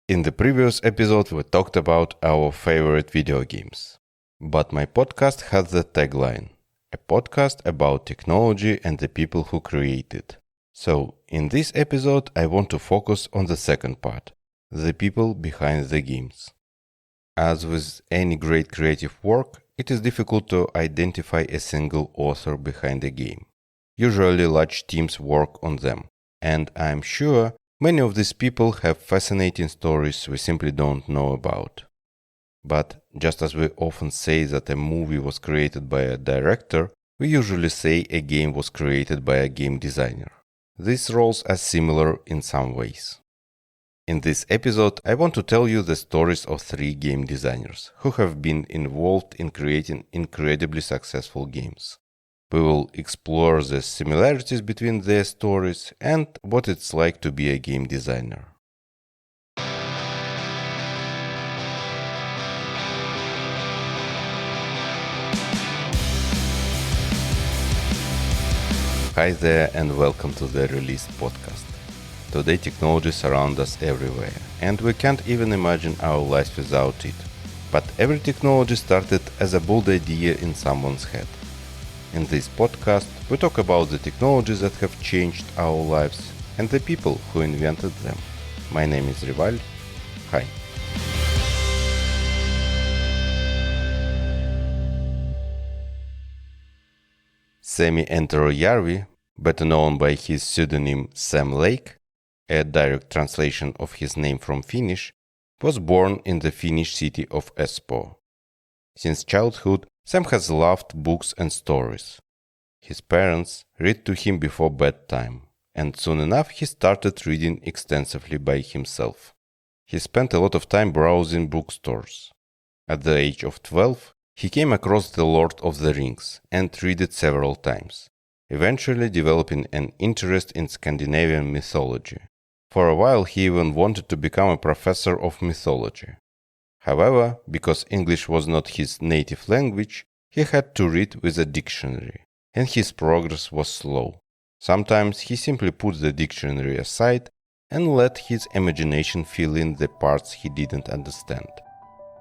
In the previous episode, we talked about our favorite video games. But my podcast has the tagline, a podcast about technology and the people who create it. So, in this episode, I want to focus on the second part, the people behind the games. As with any great creative work, it is difficult to identify a single author behind a game. Usually large teams work on them, and I'm sure many of these people have fascinating stories we simply don't know about. But just as we often say that a movie was created by a director, we usually say a game was created by a game designer. These roles are similar in some ways. In this episode, I want to tell you the stories of 3 game designers who have been involved in creating incredibly successful games. We will explore the similarities between their stories and what it's like to be a game designer. Hi there and welcome to the Release podcast. Today technology surrounds us everywhere and we can't even imagine our lives without it. But every technology started as a bold idea in someone's head. In this podcast, we talk about the technologies that have changed our lives and the people who invented them. My name is Rival. Hi. Sami Enter-Järvi, better known by his pseudonym Sam Lake, a direct translation of his name from Finnish, was born in the Finnish city of Espoo. Since childhood, Sam has loved books and stories. His parents read to him before bedtime, and soon enough he started reading extensively by himself. He spent a lot of time browsing bookstores. At the age of 12, he came across The Lord of the Rings and read it several times, eventually developing an interest in Scandinavian mythology. For a while he even wanted to become a professor of mythology. However, because English was not his native language, he had to read with a dictionary, and his progress was slow. Sometimes he simply put the dictionary aside and let his imagination fill in the parts he didn't understand.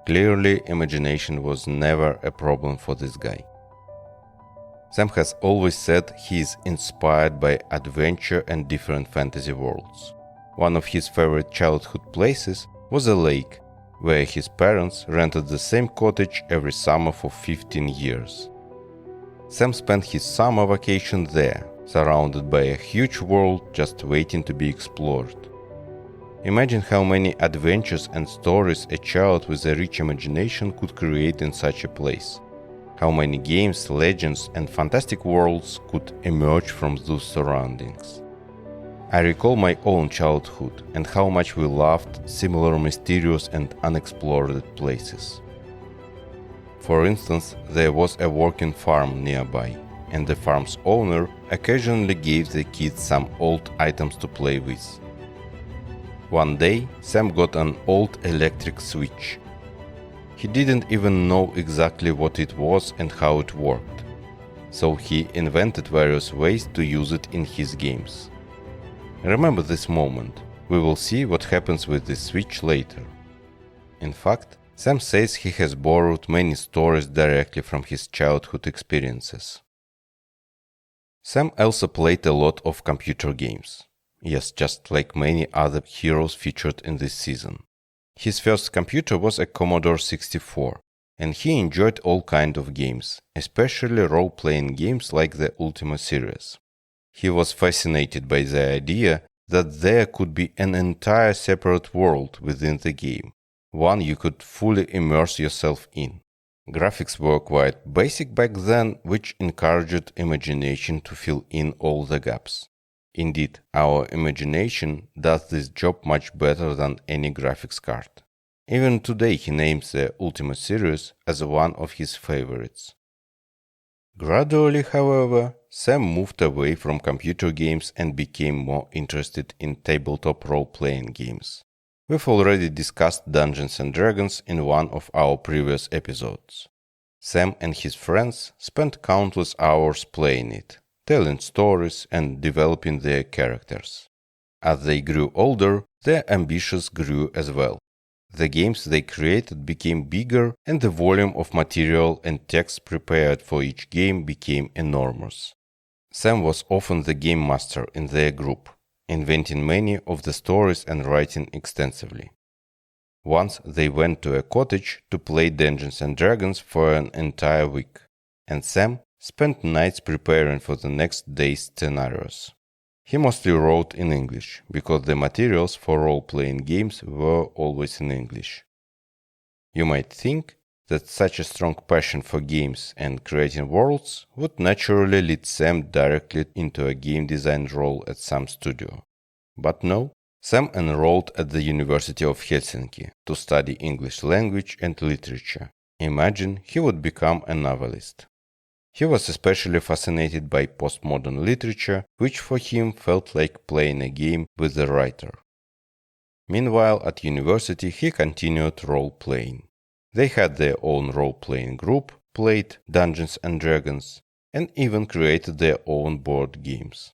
Clearly, imagination was never a problem for this guy. Sam has always said he is inspired by adventure and different fantasy worlds. One of his favorite childhood places was a lake, where his parents rented the same cottage every summer for 15 years. Sam spent his summer vacation there, surrounded by a huge world just waiting to be explored. Imagine how many adventures and stories a child with a rich imagination could create in such a place. How many games, legends, and fantastic worlds could emerge from those surroundings. I recall my own childhood and how much we loved similar mysterious and unexplored places. For instance, there was a working farm nearby, and the farm's owner occasionally gave the kids some old items to play with. One day, Sam got an old electric switch. He didn't even know exactly what it was and how it worked, so he invented various ways to use it in his games. Remember this moment. We will see what happens with this switch later. In fact, Sam says he has borrowed many stories directly from his childhood experiences. Sam also played a lot of computer games. Yes, just like many other heroes featured in this season. His first computer was a Commodore 64, and he enjoyed all kinds of games, especially role-playing games like the Ultima series. He was fascinated by the idea that there could be an entire separate world within the game, one you could fully immerse yourself in. Graphics were quite basic back then, which encouraged imagination to fill in all the gaps. Indeed, our imagination does this job much better than any graphics card. Even today he names the Ultima series as one of his favorites. Gradually, however, Sam moved away from computer games and became more interested in tabletop role-playing games. We've already discussed Dungeons & Dragons in one of our previous episodes. Sam and his friends spent countless hours playing it, telling stories and developing their characters. As they grew older, their ambitions grew as well. The games they created became bigger, and the volume of material and text prepared for each game became enormous. Sam was often the game master in their group, inventing many of the stories and writing extensively. Once they went to a cottage to play Dungeons and Dragons for an entire week, and Sam spent nights preparing for the next day's scenarios. He mostly wrote in English, because the materials for role-playing games were always in English. You might think that such a strong passion for games and creating worlds would naturally lead Sam directly into a game design role at some studio. But no, Sam enrolled at the University of Helsinki to study English language and literature. Imagine he would become a novelist. He was especially fascinated by postmodern literature, which for him felt like playing a game with the writer. Meanwhile, at university, he continued role-playing. They had their own role-playing group, played Dungeons and Dragons, and even created their own board games.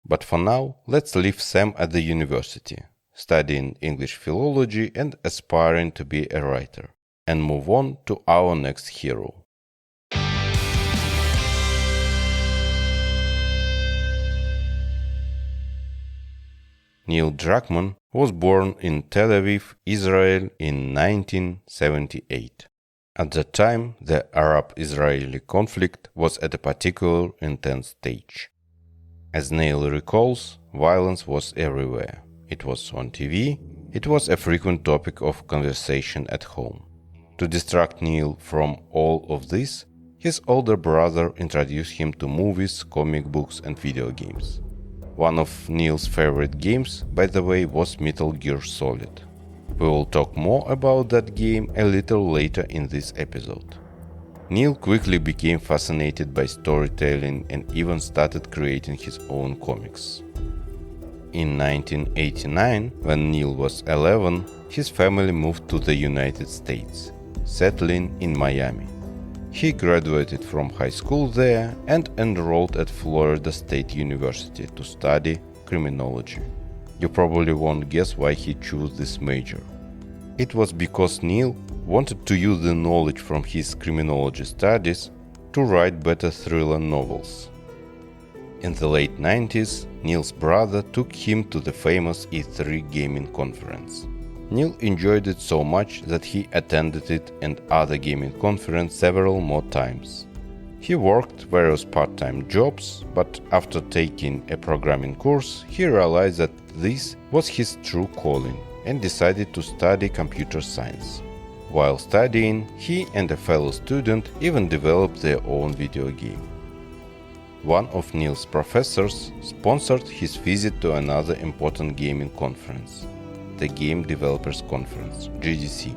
But for now, let's leave Sam at the university, studying English philology and aspiring to be a writer, and move on to our next hero. Neil Druckmann was born in Tel Aviv, Israel in 1978. At that time, the Arab-Israeli conflict was at a particularly intense stage. As Neil recalls, violence was everywhere. It was on TV, it was a frequent topic of conversation at home. To distract Neil from all of this, his older brother introduced him to movies, comic books and video games. One of Neil's favorite games, by the way, was Metal Gear Solid. We will talk more about that game a little later in this episode. Neil quickly became fascinated by storytelling and even started creating his own comics. In 1989, when Neil was 11, his family moved to the United States, settling in Miami. He graduated from high school there and enrolled at Florida State University to study criminology. You probably won't guess why he chose this major. It was because Neil wanted to use the knowledge from his criminology studies to write better thriller novels. In the late 90s, Neil's brother took him to the famous E3 gaming conference. Neil enjoyed it so much that he attended it and other gaming conferences several more times. He worked various part-time jobs, but after taking a programming course, he realized that this was his true calling and decided to study computer science. While studying, he and a fellow student even developed their own video game. One of Neil's professors sponsored his visit to another important gaming conference, the Game Developers Conference, GDC.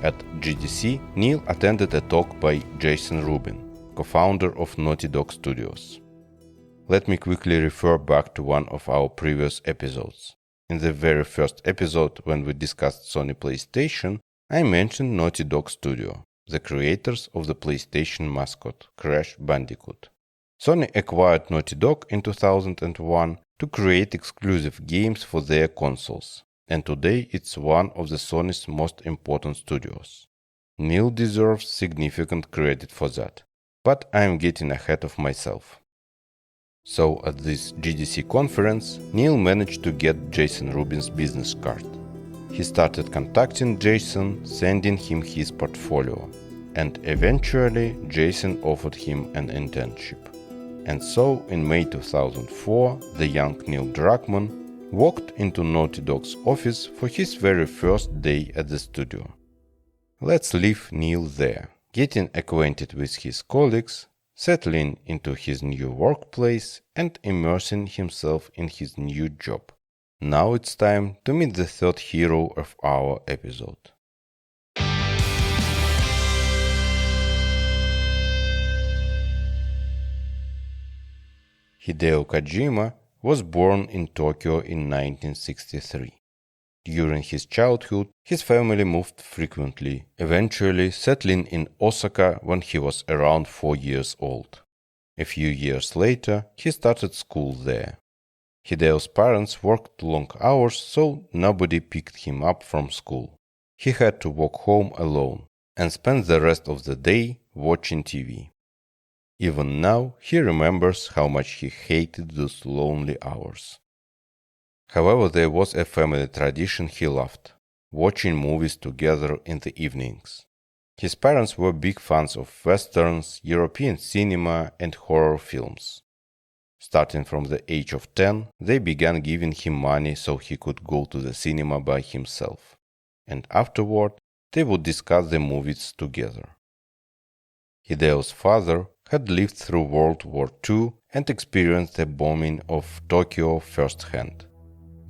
At GDC, Neil attended a talk by Jason Rubin, co-founder of Naughty Dog Studios. Let me quickly refer back to one of our previous episodes. In the very first episode, when we discussed Sony PlayStation, I mentioned Naughty Dog Studio, the creators of the PlayStation mascot, Crash Bandicoot. Sony acquired Naughty Dog in 2001 to create exclusive games for their consoles, and today it's one of the Sony's most important studios. Neil deserves significant credit for that, but I am getting ahead of myself. So at this GDC conference, Neil managed to get Jason Rubin's business card. He started contacting Jason, sending him his portfolio, and eventually Jason offered him an internship. And so in May 2004, the young Neil Druckmann walked into Naughty Dog's office for his very first day at the studio. Let's leave Neil there, getting acquainted with his colleagues, settling into his new workplace, and immersing himself in his new job. Now it's time to meet the third hero of our episode. Hideo Kojima was born in Tokyo in 1963. During his childhood, his family moved frequently, eventually settling in Osaka when he was around 4 years old. A few years later, he started school there. Hideo's parents worked long hours, so nobody picked him up from school. He had to walk home alone and spend the rest of the day watching TV. Even now, he remembers how much he hated those lonely hours. However, there was a family tradition he loved: watching movies together in the evenings. His parents were big fans of westerns, European cinema, and horror films. Starting from the age of 10, they began giving him money so he could go to the cinema by himself, and afterward they would discuss the movies together. Hideo's father had lived through World War II and experienced the bombing of Tokyo firsthand.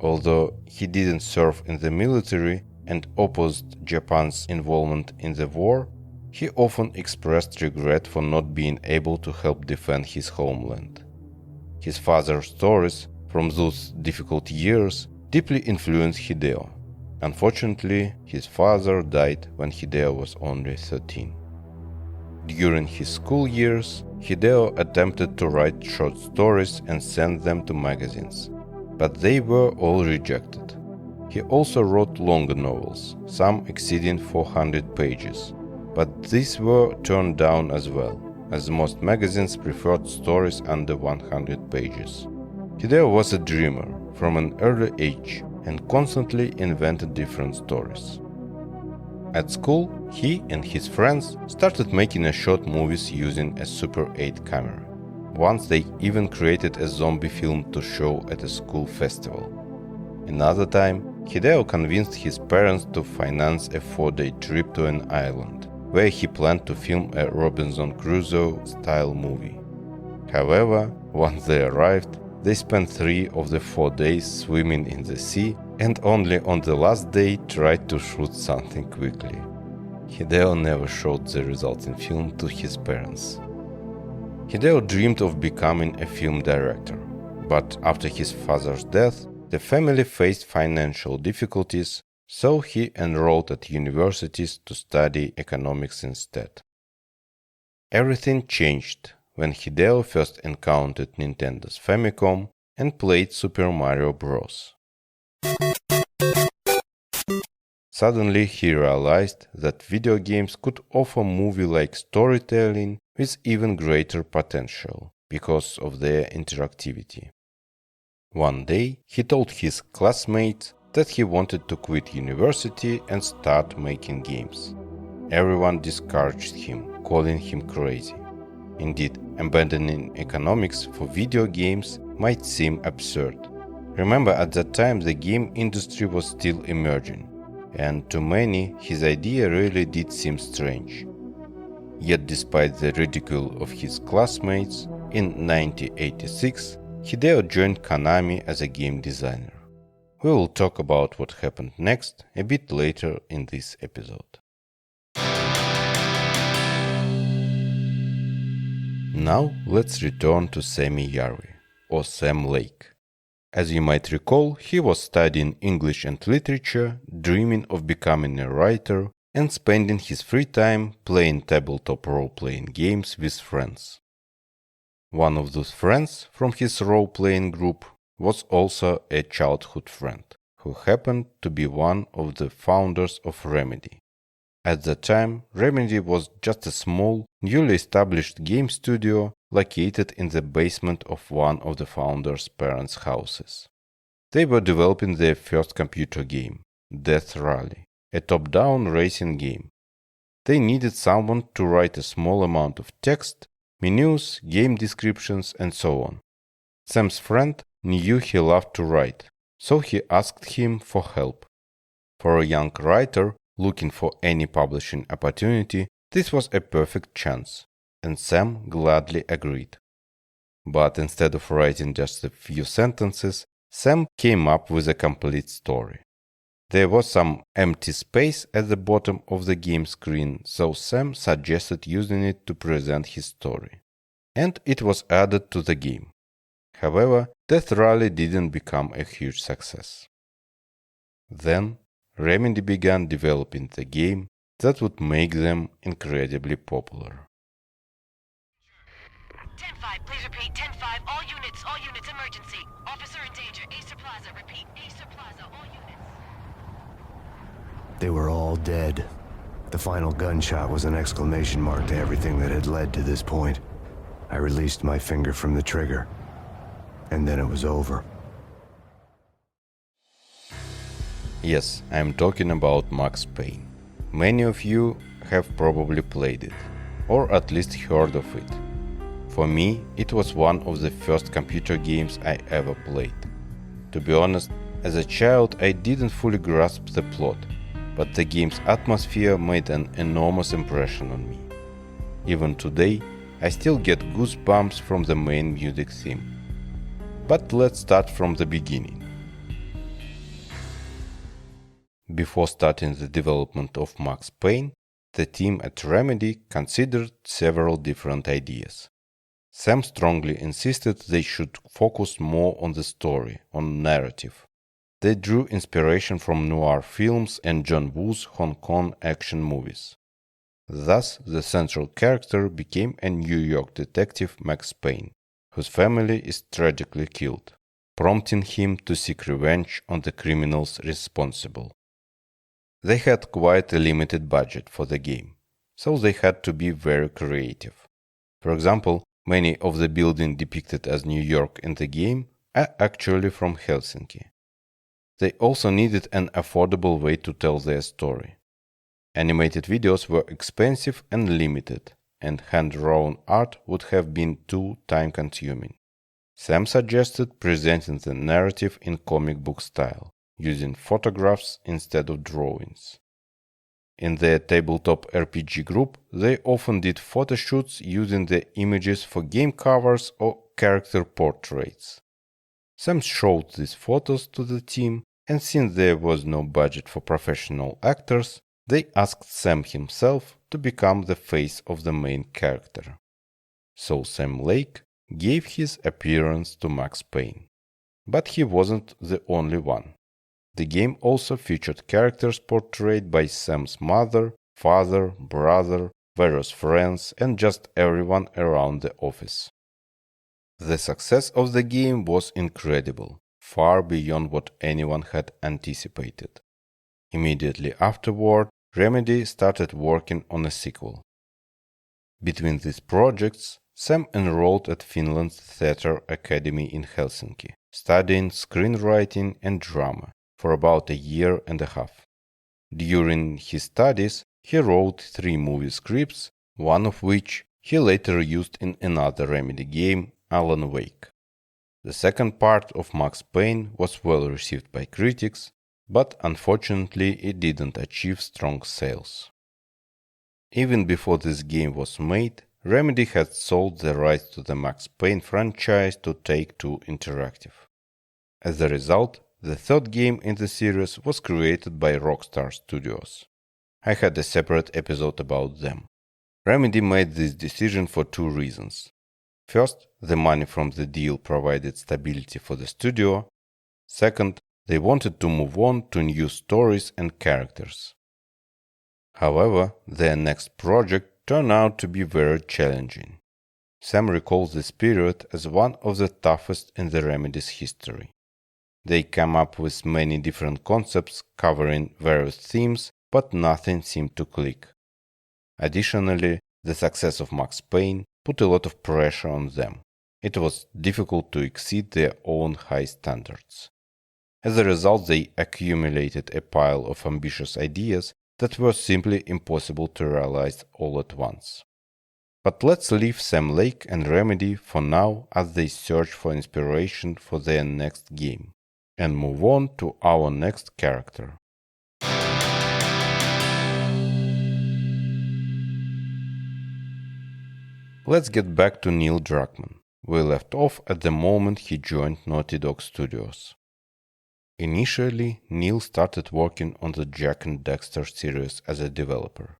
Although he didn't serve in the military and opposed Japan's involvement in the war, he often expressed regret for not being able to help defend his homeland. His father's stories from those difficult years deeply influenced Hideo. Unfortunately, his father died when Hideo was only 13. During his school years, Hideo attempted to write short stories and send them to magazines, but they were all rejected. He also wrote longer novels, some exceeding 400 pages, but these were turned down as well, as most magazines preferred stories under 100 pages. Hideo was a dreamer from an early age and constantly invented different stories. At school, he and his friends started making short movies using a Super 8 camera. Once they even created a zombie film to show at a school festival. Another time, Hideo convinced his parents to finance a 4-day trip to an island, where he planned to film a Robinson Crusoe-style movie. However, once they arrived, they spent 3 of the 4 days swimming in the sea and only on the last day tried to shoot something quickly. Hideo never showed the resulting film to his parents. Hideo dreamed of becoming a film director, but after his father's death, the family faced financial difficulties, so he enrolled at universities to study economics instead. Everything changed when Hideo first encountered Nintendo's Famicom and played Super Mario Bros. Suddenly he realized that video games could offer movie-like storytelling with even greater potential because of their interactivity. One day, he told his classmates that he wanted to quit university and start making games. Everyone discouraged him, calling him crazy. Indeed, abandoning economics for video games might seem absurd. Remember, at that time the game industry was still emerging, and to many his idea really did seem strange. Yet despite the ridicule of his classmates, in 1986, Hideo joined Konami as a game designer. We will talk about what happened next a bit later in this episode. Now let's return to Sami Järvi, or Sam Lake. As you might recall, he was studying English and literature, dreaming of becoming a writer, and spending his free time playing tabletop role-playing games with friends. One of those friends from his role-playing group was also a childhood friend, who happened to be one of the founders of Remedy. At the time, Remedy was just a small, newly established game studio located in the basement of one of the founders' parents' houses. They were developing their first computer game, Death Rally, a top-down racing game. They needed someone to write a small amount of text, menus, game descriptions, and so on. Sam's friend knew he loved to write, so he asked him for help. For a young writer looking for any publishing opportunity, this was a perfect chance, and Sam gladly agreed. But instead of writing just a few sentences, Sam came up with a complete story. There was some empty space at the bottom of the game screen, so Sam suggested using it to present his story. And it was added to the game. However, Death Rally didn't become a huge success. Then, Remedy began developing the game that would make them incredibly popular. 10-5, please repeat, 10-5, all All units, emergency. Officer in danger. Acer Plaza. Repeat. Acer Plaza. All units. They were all dead. The final gunshot was an exclamation mark to everything that had led to this point. I released my finger from the trigger, and then it was over. Yes, I'm talking about Max Payne. Many of you have probably played it, or at least heard of it. For me, it was one of the first computer games I ever played. To be honest, as a child I didn't fully grasp the plot, but the game's atmosphere made an enormous impression on me. Even today, I still get goosebumps from the main music theme. But let's start from the beginning. Before starting the development of Max Payne, the team at Remedy considered several different ideas. Sam strongly insisted they should focus more on the story, on narrative. They drew inspiration from noir films and John Woo's Hong Kong action movies. Thus, the central character became a New York detective, Max Payne, whose family is tragically killed, prompting him to seek revenge on the criminals responsible. They had quite a limited budget for the game, so they had to be very creative. For example, many of the buildings depicted as New York in the game are actually from Helsinki. They also needed an affordable way to tell their story. Animated videos were expensive and limited, and hand-drawn art would have been too time-consuming. Sam suggested presenting the narrative in comic book style, using photographs instead of drawings. In their tabletop RPG group, they often did photo shoots using the images for game covers or character portraits. Sam showed these photos to the team, and since there was no budget for professional actors, they asked Sam himself to become the face of the main character. So Sam Lake gave his appearance to Max Payne. But he wasn't the only one. The game also featured characters portrayed by Sam's mother, father, brother, various friends, and just everyone around the office. The success of the game was incredible, far beyond what anyone had anticipated. Immediately afterward, Remedy started working on a sequel. Between these projects, Sam enrolled at Finland's Theatre Academy in Helsinki, studying screenwriting and drama for about a year and a half. During his studies, he wrote 3 movie scripts, one of which he later used in another Remedy game, Alan Wake. The second part of Max Payne was well received by critics, but unfortunately it didn't achieve strong sales. Even before this game was made, Remedy had sold the rights to the Max Payne franchise to Take-Two Interactive. As a result, the third game in the series was created by Rockstar Studios. I had a separate episode about them. Remedy made this decision for 2 reasons. First, the money from the deal provided stability for the studio. Second, they wanted to move on to new stories and characters. However, their next project turned out to be very challenging. Sam recalls this period as one of the toughest in the Remedy's history. They came up with many different concepts covering various themes, but nothing seemed to click. Additionally, the success of Max Payne put a lot of pressure on them. It was difficult to exceed their own high standards. As a result, they accumulated a pile of ambitious ideas that were simply impossible to realize all at once. But let's leave Sam Lake and Remedy for now as they search for inspiration for their next game, and move on to our next character. Let's get back to Neil Druckmann. We left off at the moment he joined Naughty Dog Studios. Initially, Neil started working on the Jak and Daxter series as a developer.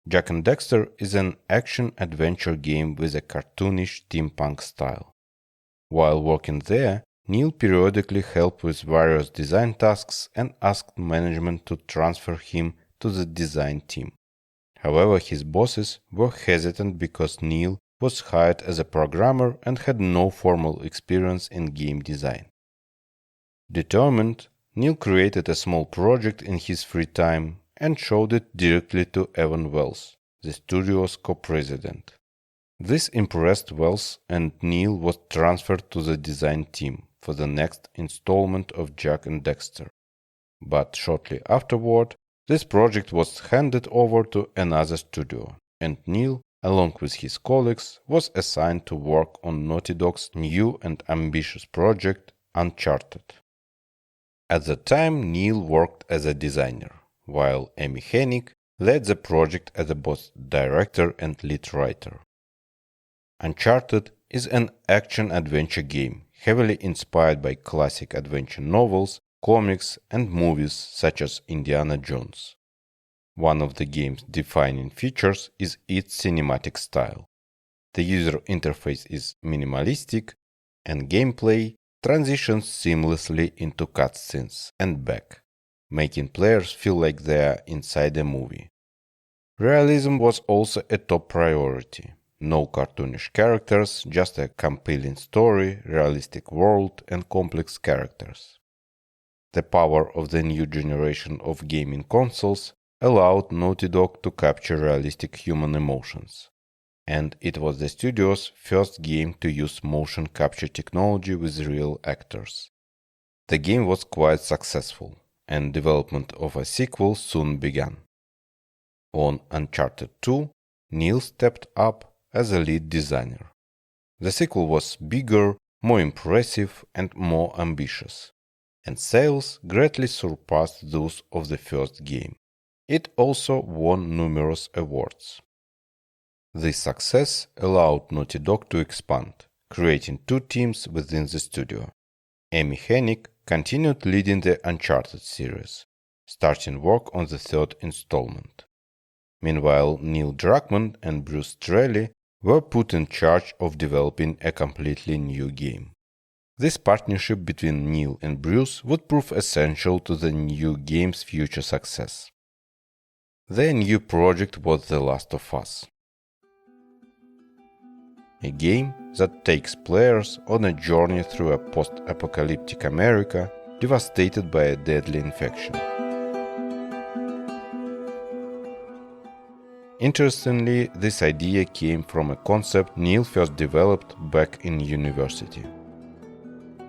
Jak and Daxter is an action-adventure game with a cartoonish steampunk style. While working there, Neil periodically helped with various design tasks and asked management to transfer him to the design team. However, his bosses were hesitant because Neil was hired as a programmer and had no formal experience in game design. Determined, Neil created a small project in his free time and showed it directly to Evan Wells, the studio's co-president. This impressed Wells, and Neil was transferred to the design team for the next installment of Jak and Daxter. But shortly afterward, this project was handed over to another studio, and Neil, along with his colleagues, was assigned to work on Naughty Dog's new and ambitious project, Uncharted. At the time, Neil worked as a designer, while Amy Hennig led the project as both director and lead writer. Uncharted is an action-adventure game heavily inspired by classic adventure novels, comics, and movies such as Indiana Jones. One of the game's defining features is its cinematic style. The user interface is minimalistic, and gameplay transitions seamlessly into cutscenes and back, making players feel like they are inside a movie. Realism was also a top priority. No cartoonish characters, just a compelling story, realistic world, and complex characters. The power of the new generation of gaming consoles allowed Naughty Dog to capture realistic human emotions, and it was the studio's first game to use motion capture technology with real actors. The game was quite successful, and development of a sequel soon began. On Uncharted 2, Neil stepped up as a lead designer. The sequel was bigger, more impressive, and more ambitious, and sales greatly surpassed those of the first game. It also won numerous awards. This success allowed Naughty Dog to expand, creating two teams within the studio. Amy Hennig continued leading the Uncharted series, starting work on the third installment. Meanwhile, Neil Druckmann and Bruce Straley were put in charge of developing a completely new game. This partnership between Neil and Bruce would prove essential to the new game's future success. Their new project was The Last of Us, a game that takes players on a journey through a post-apocalyptic America devastated by a deadly infection. Interestingly, this idea came from a concept Neil first developed back in university.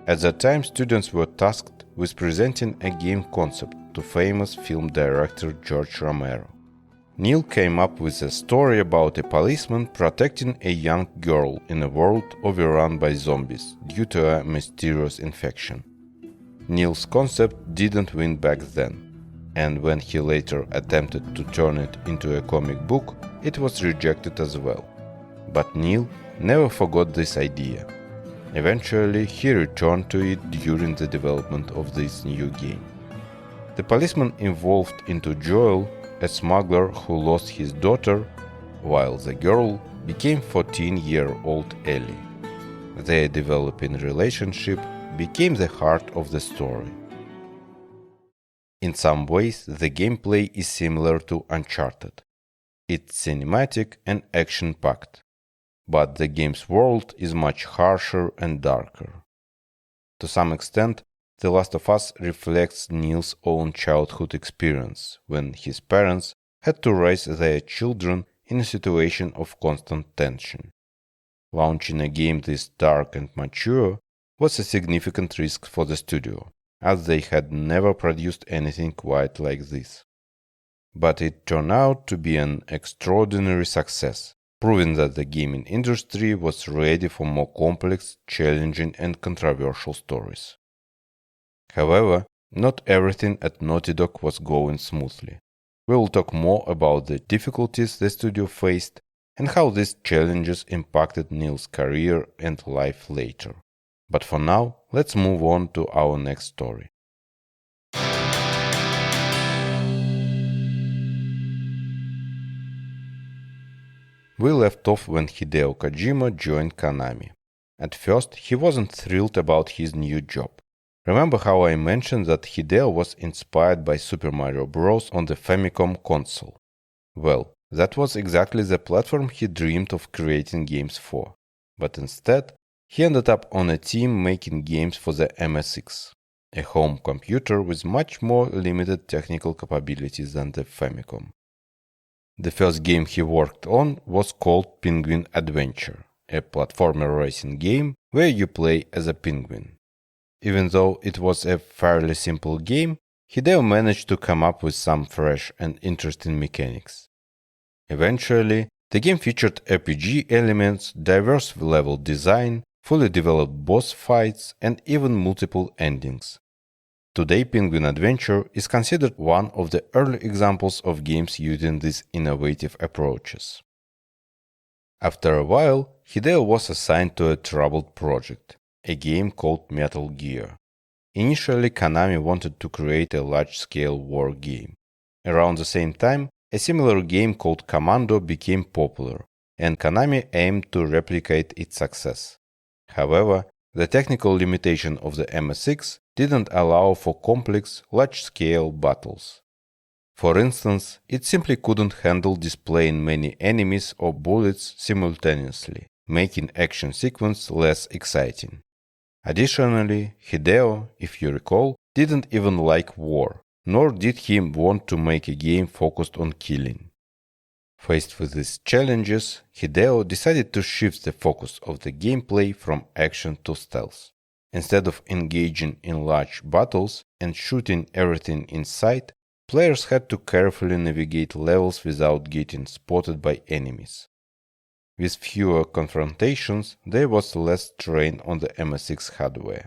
At that time, students were tasked with presenting a game concept to famous film director George Romero. Neil came up with a story about a policeman protecting a young girl in a world overrun by zombies due to a mysterious infection. Neil's concept didn't win back then, and when he later attempted to turn it into a comic book, it was rejected as well. But Neil never forgot this idea. Eventually, he returned to it during the development of this new game. The policeman evolved into Joel, a smuggler who lost his daughter, while the girl became 14-year-old Ellie. Their developing relationship became the heart of the story. In some ways, the gameplay is similar to Uncharted. It's cinematic and action-packed, but the game's world is much harsher and darker. To some extent, The Last of Us reflects Neil's own childhood experience when his parents had to raise their children in a situation of constant tension. Launching a game this dark and mature was a significant risk for the studio, as they had never produced anything quite like this. But it turned out to be an extraordinary success, proving that the gaming industry was ready for more complex, challenging, and controversial stories. However, not everything at Naughty Dog was going smoothly. We will talk more about the difficulties the studio faced and how these challenges impacted Neil's career and life later. But for now, let's move on to our next story. We left off when Hideo Kojima joined Konami. At first, he wasn't thrilled about his new job. Remember how I mentioned that Hideo was inspired by Super Mario Bros. On the Famicom console? Well, That was exactly the platform he dreamed of creating games for. But instead, he ended up on a team making games for the MSX, a home computer with much more limited technical capabilities than the Famicom. The first game he worked on was called Penguin Adventure, a platformer racing game where you play as a penguin. Even though it was a fairly simple game, Hideo managed to come up with some fresh and interesting mechanics. Eventually, the game featured RPG elements, diverse level design, fully developed boss fights, and even multiple endings. Today, Penguin Adventure is considered one of the early examples of games using these innovative approaches. After a while, Hideo was assigned to a troubled project, a game called Metal Gear. Initially, Konami wanted to create a large-scale war game. Around the same time, a similar game called Commando became popular, and Konami aimed to replicate its success. However, the technical limitation of the MSX didn't allow for complex, large-scale battles. For instance, it simply couldn't handle displaying many enemies or bullets simultaneously, making action sequence less exciting. Additionally, Hideo, if you recall, didn't even like war, nor did he want to make a game focused on killing. Faced with these challenges, Hideo decided to shift the focus of the gameplay from action to stealth. Instead of engaging in large battles and shooting everything in sight, players had to carefully navigate levels without getting spotted by enemies. With fewer confrontations, there was less strain on the MSX hardware.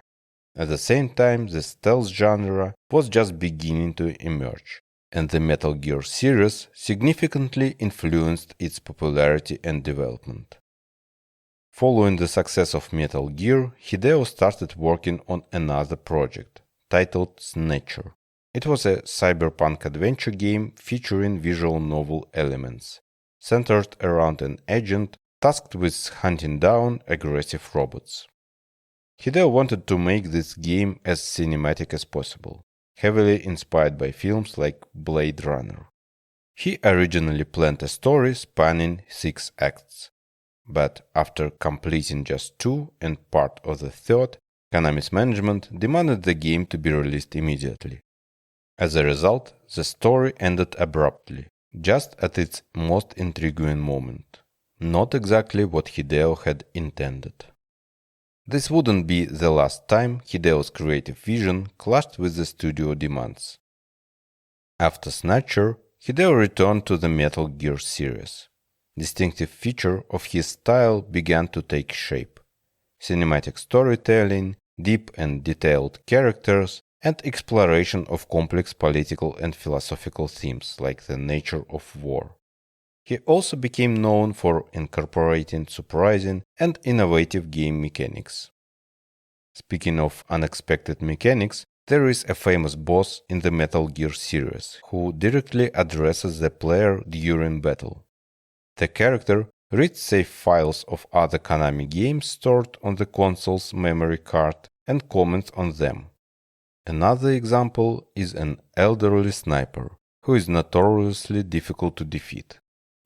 At the same time, the stealth genre was just beginning to emerge, and the Metal Gear series significantly influenced its popularity and development. Following the success of Metal Gear, Hideo started working on another project, titled Snatcher. It was a cyberpunk adventure game featuring visual novel elements, centered around an agent tasked with hunting down aggressive robots. Hideo wanted to make this game as cinematic as possible, heavily inspired by films like Blade Runner. He originally planned a story spanning 6 acts, but after completing just 2 and part of the third, Konami's management demanded the game to be released immediately. As a result, the story ended abruptly, just at its most intriguing moment. Not exactly what Hideo had intended. This wouldn't be the last time Hideo's creative vision clashed with the studio demands. After Snatcher, Hideo returned to the Metal Gear series. Distinctive feature of his style began to take shape: cinematic storytelling, deep and detailed characters, and exploration of complex political and philosophical themes like the nature of war. He also became known for incorporating surprising and innovative game mechanics. Speaking of unexpected mechanics, there is a famous boss in the Metal Gear series who directly addresses the player during battle. The character reads save files of other Konami games stored on the console's memory card and comments on them. Another example is an elderly sniper who is notoriously difficult to defeat.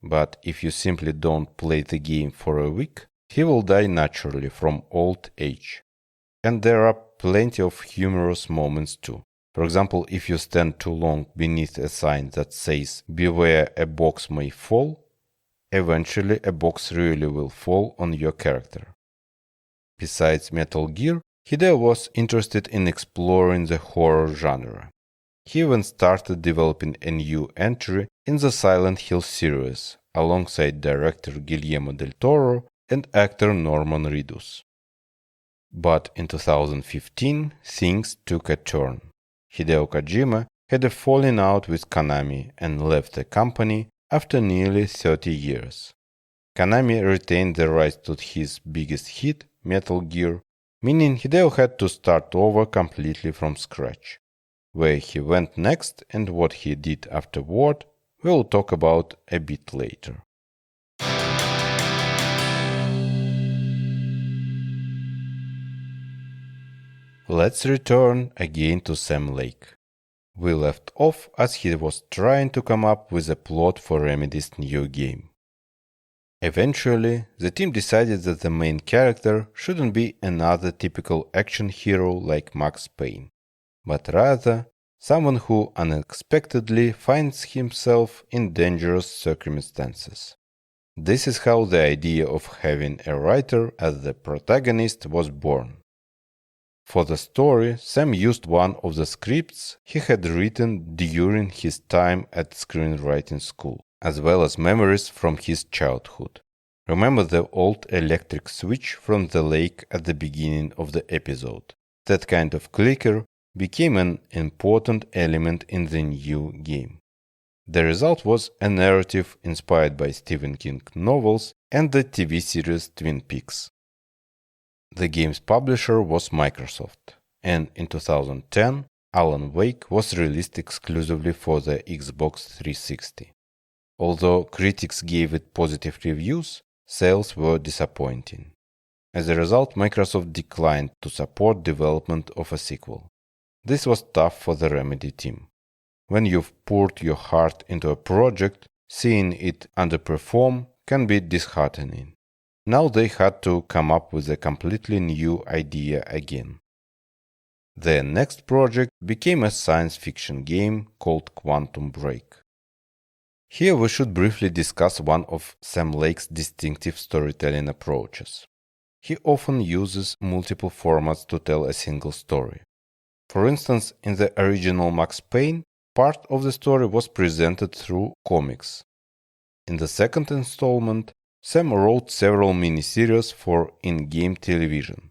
But if you simply don't play the game for a week, he will die naturally from old age. And there are plenty of humorous moments too. For example, if you stand too long beneath a sign that says "Beware, a box may fall," eventually a box really will fall on your character. Besides Metal Gear, Hideo was interested in exploring the horror genre. He even started developing a new entry in the Silent Hill series, alongside director Guillermo del Toro and actor Norman Reedus. But in 2015, things took a turn. Hideo Kojima had a falling out with Konami and left the company after nearly 30 years. Konami retained the rights to his biggest hit, Metal Gear, meaning Hideo had to start over completely from scratch. Where he went next and what he did afterward, we'll talk about a bit later. Let's return again to Sam Lake. We left off as he was trying to come up with a plot for Remedy's new game. Eventually, the team decided that the main character shouldn't be another typical action hero like Max Payne, but rather someone who unexpectedly finds himself in dangerous circumstances. This is how the idea of having a writer as the protagonist was born. For the story, Sam used one of the scripts he had written during his time at screenwriting school, as well as memories from his childhood. Remember the old electric switch from the lake at the beginning of the episode? That kind of clicker became an important element in the new game. The result was a narrative inspired by Stephen King novels and the TV series Twin Peaks. The game's publisher was Microsoft, and in 2010, Alan Wake was released exclusively for the Xbox 360. Although critics gave it positive reviews, sales were disappointing. As a result, Microsoft declined to support development of a sequel. This was tough for the Remedy team. When you've poured your heart into a project, seeing it underperform can be disheartening. Now they had to come up with a completely new idea again. Their next project became a science fiction game called Quantum Break. Here we should briefly discuss one of Sam Lake's distinctive storytelling approaches. He often uses multiple formats to tell a single story. For instance, in the original Max Payne, part of the story was presented through comics. In the second installment, Sam wrote several miniseries for in-game television.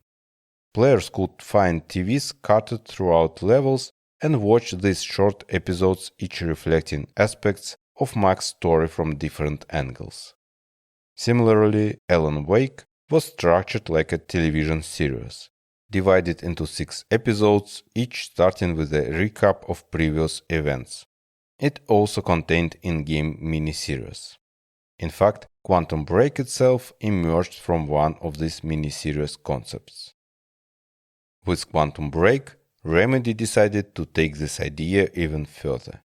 Players could find TVs scattered throughout levels and watch these short episodes, each reflecting aspects of Mac's story from different angles. Similarly, Alan Wake was structured like a television series, divided into 6 episodes, each starting with a recap of previous events. It also contained in-game miniseries. In fact, Quantum Break itself emerged from one of these miniseries concepts. With Quantum Break, Remedy decided to take this idea even further.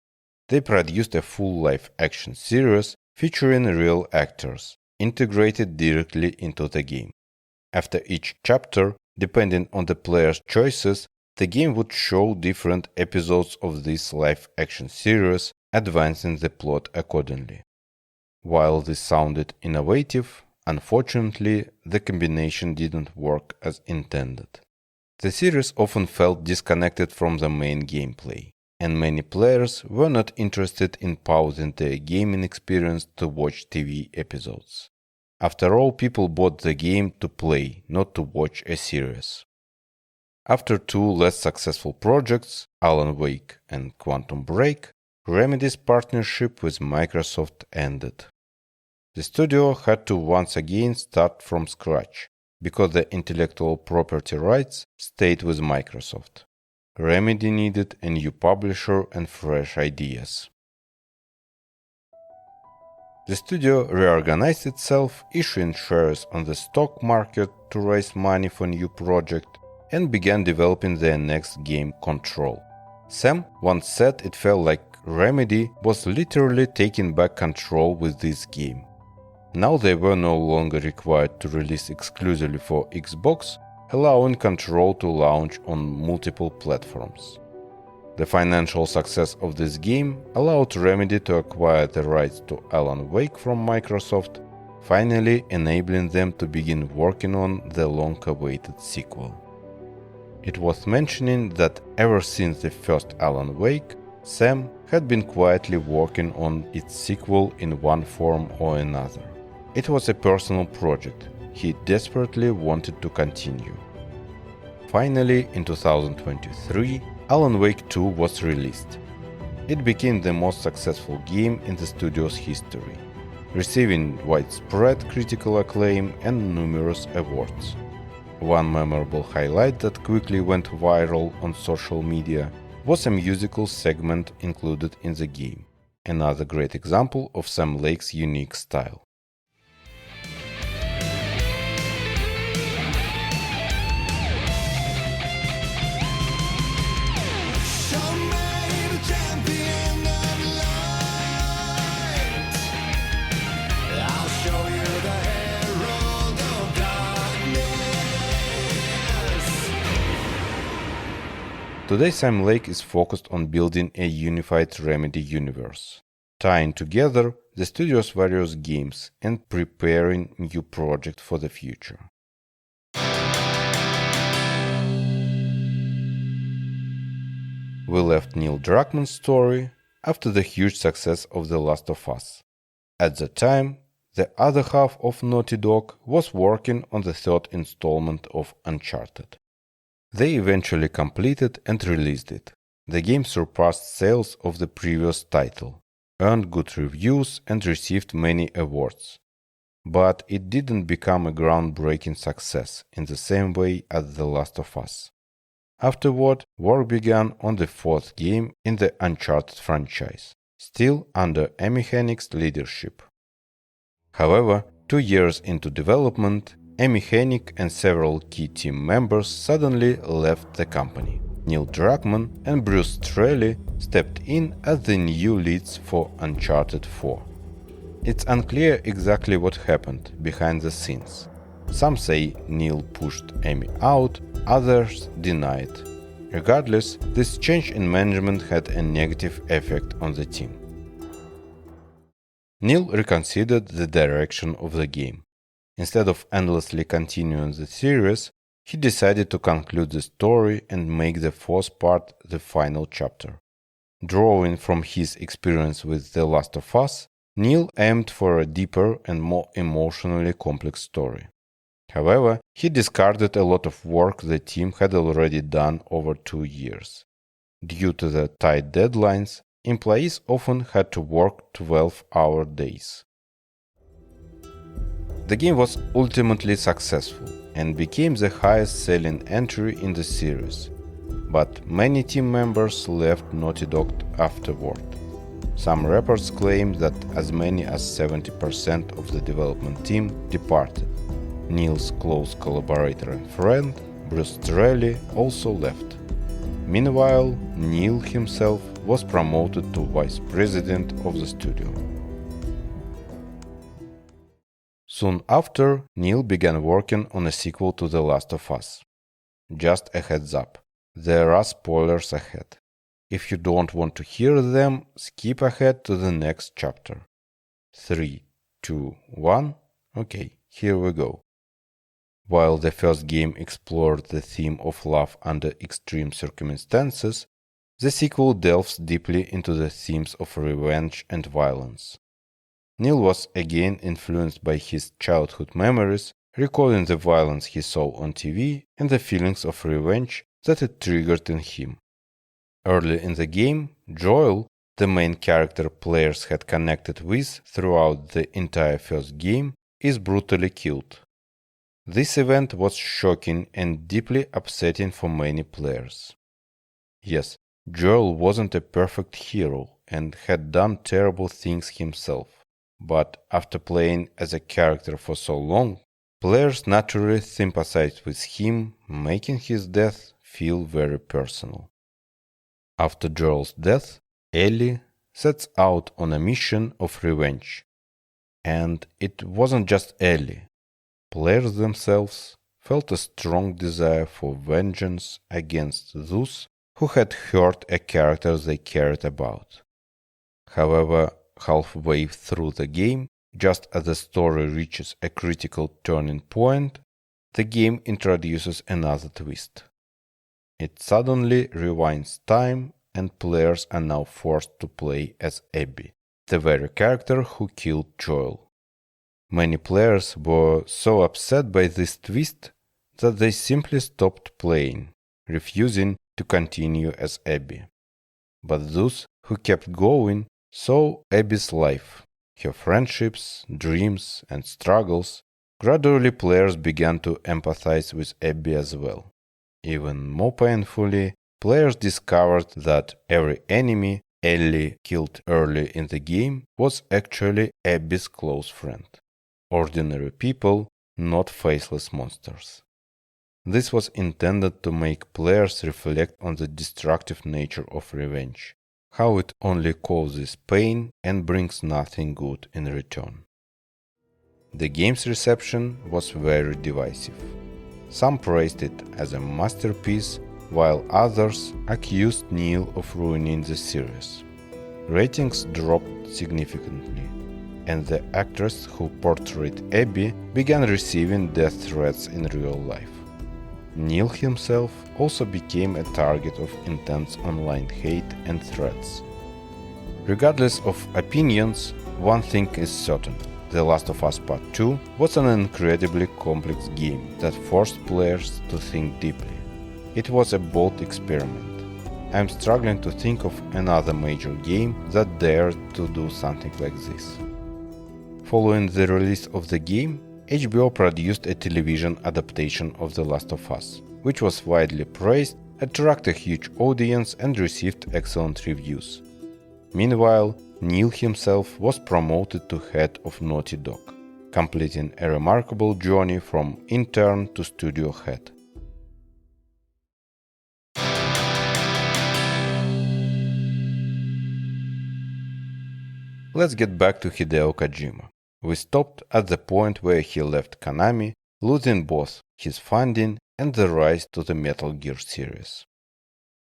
They produced a full live-action series featuring real actors, integrated directly into the game. After each chapter, depending on the player's choices, the game would show different episodes of this live-action series, advancing the plot accordingly. While this sounded innovative, unfortunately, the combination didn't work as intended. The series often felt disconnected from the main gameplay, and many players were not interested in pausing their gaming experience to watch TV episodes. After all, people bought the game to play, not to watch a series. After 2 less successful projects, Alan Wake and Quantum Break, Remedy's partnership with Microsoft ended. The studio had to once again start from scratch, because the intellectual property rights stayed with Microsoft. Remedy needed a new publisher and fresh ideas. The studio reorganized itself, issuing shares on the stock market to raise money for new project, and began developing their next game, Control. Sam once said it felt like Remedy was literally taking back control with this game. Now they were no longer required to release exclusively for Xbox, allowing Control to launch on multiple platforms. The financial success of this game allowed Remedy to acquire the rights to Alan Wake from Microsoft, finally enabling them to begin working on the long-awaited sequel. It was mentioning that ever since the first Alan Wake, Sam had been quietly working on its sequel in one form or another. It was a personal project he desperately wanted to continue. Finally, in 2023, Alan Wake 2 was released. It became the most successful game in the studio's history, receiving widespread critical acclaim and numerous awards. One memorable highlight that quickly went viral on social media was a musical segment included in the game, another great example of Sam Lake's unique style. Somebody to Today Sam Lake is focused on building a unified Remedy universe, tying together the studio's various games and preparing new projects for the future. We left Neil Druckmann's story after the huge success of The Last of Us. At the time, the other half of Naughty Dog was working on the third installment of Uncharted. They eventually completed and released it. The game surpassed sales of the previous title, earned good reviews and received many awards. But it didn't become a groundbreaking success in the same way as The Last of Us. Afterward, work began on the fourth game in the Uncharted franchise, still under Amy Hennig's leadership. However, 2 years into development, Amy Hennig and several key team members suddenly left the company. Neil Druckmann and Bruce Straley stepped in as the new leads for Uncharted 4. It's unclear exactly what happened behind the scenes. Some say Neil pushed Amy out, others deny it. Regardless, this change in management had a negative effect on the team. Neil reconsidered the direction of the game. Instead of endlessly continuing the series, he decided to conclude the story and make the fourth part the final chapter. Drawing from his experience with The Last of Us, Neil aimed for a deeper and more emotionally complex story. However, he discarded a lot of work the team had already done over 2 years. Due to the tight deadlines, employees often had to work 12-hour days. The game was ultimately successful and became the highest-selling entry in the series, but many team members left Naughty Dog afterward. Some reports claim that as many as 70% of the development team departed. Neil's close collaborator and friend, Bruce Straley, also left. Meanwhile, Neil himself was promoted to vice president of the studio. Soon after, Neil began working on a sequel to The Last of Us. Just a heads up, there are spoilers ahead. If you don't want to hear them, skip ahead to the next chapter. 3, 2, 1. Okay, here we go. While the first game explored the theme of love under extreme circumstances, the sequel delves deeply into the themes of revenge and violence. Neil was again influenced by his childhood memories, recalling the violence he saw on TV and the feelings of revenge that it triggered in him. Early in the game, Joel, the main character players had connected with throughout the entire first game, is brutally killed. This event was shocking and deeply upsetting for many players. Yes, Joel wasn't a perfect hero and had done terrible things himself, but after playing as a character for so long, players naturally sympathized with him, making his death feel very personal. After Joel's death, Ellie sets out on a mission of revenge. And it wasn't just Ellie. Players themselves felt a strong desire for vengeance against those who had hurt a character they cared about. However, halfway through the game, just as the story reaches a critical turning point, the game introduces another twist. It suddenly rewinds time, and players are now forced to play as Abby, the very character who killed Joel. Many players were so upset by this twist that they simply stopped playing, refusing to continue as Abby. But those who kept going saw Abby's life, her friendships, dreams, and struggles. Gradually, players began to empathize with Abby as well. Even more painfully, players discovered that every enemy Ellie killed early in the game was actually Abby's close friend. Ordinary people, not faceless monsters. This was intended to make players reflect on the destructive nature of revenge, how it only causes pain and brings nothing good in return. The game's reception was very divisive. Some praised it as a masterpiece, while others accused Neil of ruining the series. Ratings dropped significantly, and the actress who portrayed Abby began receiving death threats in real life. Neil himself also became a target of intense online hate and threats. Regardless of opinions, one thing is certain: The Last of Us Part 2 was an incredibly complex game that forced players to think deeply. It was a bold experiment. I'm struggling to think of another major game that dared to do something like this. Following the release of the game, HBO produced a television adaptation of The Last of Us, which was widely praised, attracted a huge audience and received excellent reviews. Meanwhile, Neil himself was promoted to head of Naughty Dog, completing a remarkable journey from intern to studio head. Let's get back to Hideo Kojima. We stopped at the point where he left Konami, losing both his funding and the rights to the Metal Gear series.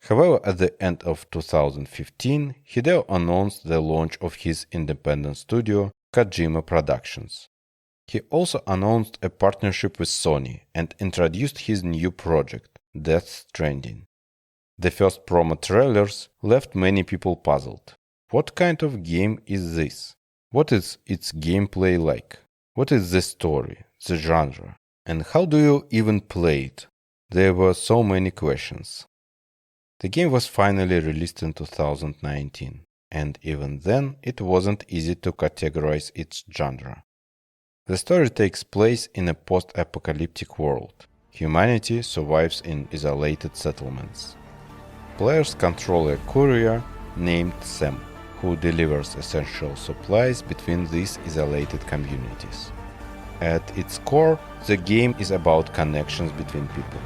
However, at the end of 2015, Hideo announced the launch of his independent studio, Kojima Productions. He also announced a partnership with Sony and introduced his new project, Death Stranding. The first promo trailers left many people puzzled. What kind of game is this? What is its gameplay like? What is the story, the genre? And how do you even play it? There were so many questions. The game was finally released in 2019, and even then it wasn't easy to categorize its genre. The story takes place in a post-apocalyptic world. Humanity survives in isolated settlements. Players control a courier named Sam, who delivers essential supplies between these isolated communities. At its core, the game is about connections between people.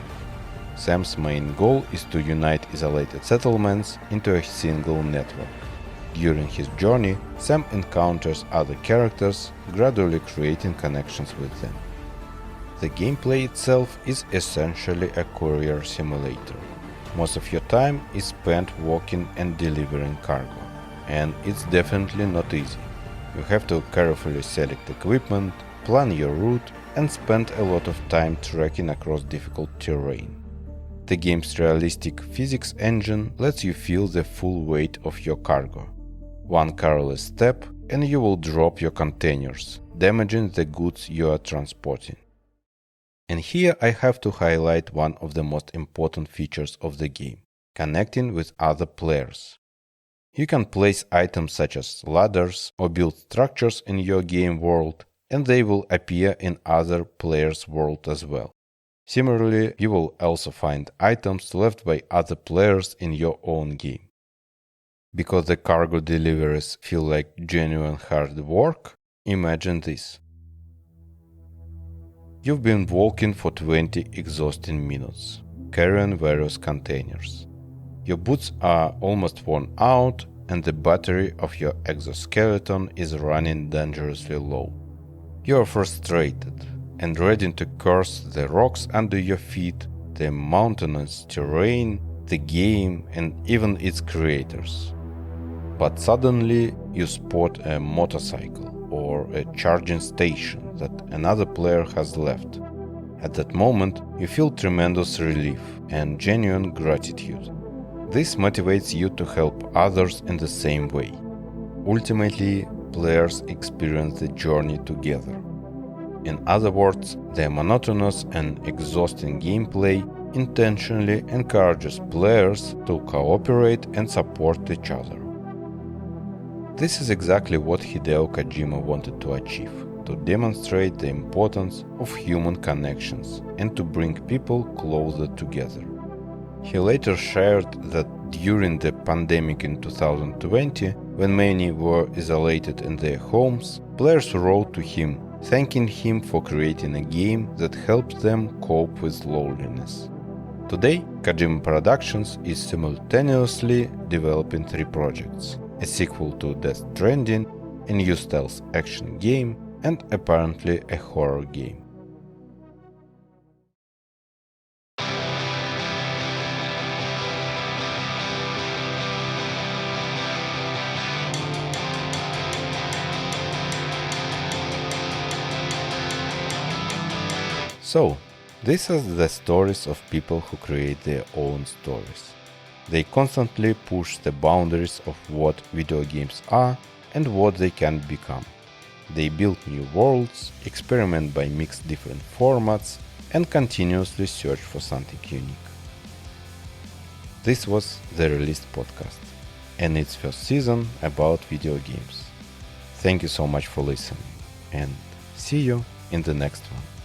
Sam's main goal is to unite isolated settlements into a single network. During his journey, Sam encounters other characters, gradually creating connections with them. The gameplay itself is essentially a courier simulator. Most of your time is spent walking and delivering cargo, and it's definitely not easy. You have to carefully select equipment, plan your route, and spend a lot of time trekking across difficult terrain. The game's realistic physics engine lets you feel the full weight of your cargo. One careless step and you will drop your containers, damaging the goods you are transporting. And here I have to highlight one of the most important features of the game: connecting with other players. You can place items such as ladders or build structures in your game world, and they will appear in other players' world as well. Similarly, you will also find items left by other players in your own game. Because the cargo deliveries feel like genuine hard work, imagine this. You've been walking for 20 exhausting minutes, carrying various containers. Your boots are almost worn out, and the battery of your exoskeleton is running dangerously low. You are frustrated and ready to curse the rocks under your feet, the mountainous terrain, the game, and even its creators. But suddenly you spot a motorcycle or a charging station that another player has left. At that moment, you feel tremendous relief and genuine gratitude. This motivates you to help others in the same way. Ultimately, players experience the journey together. In other words, the monotonous and exhausting gameplay intentionally encourages players to cooperate and support each other. This is exactly what Hideo Kojima wanted to achieve, to demonstrate the importance of human connections and to bring people closer together. He later shared that during the pandemic in 2020, when many were isolated in their homes, players wrote to him, thanking him for creating a game that helped them cope with loneliness. Today, Kojima Productions is simultaneously developing 3 projects: a sequel to Death Stranding, a new stealth action game, and apparently a horror game. So, these are the stories of people who create their own stories. They constantly push the boundaries of what video games are and what they can become. They build new worlds, experiment by mix different formats, and continuously search for something unique. This was the Released podcast, and its first season about video games. Thank you so much for listening, and see you in the next one.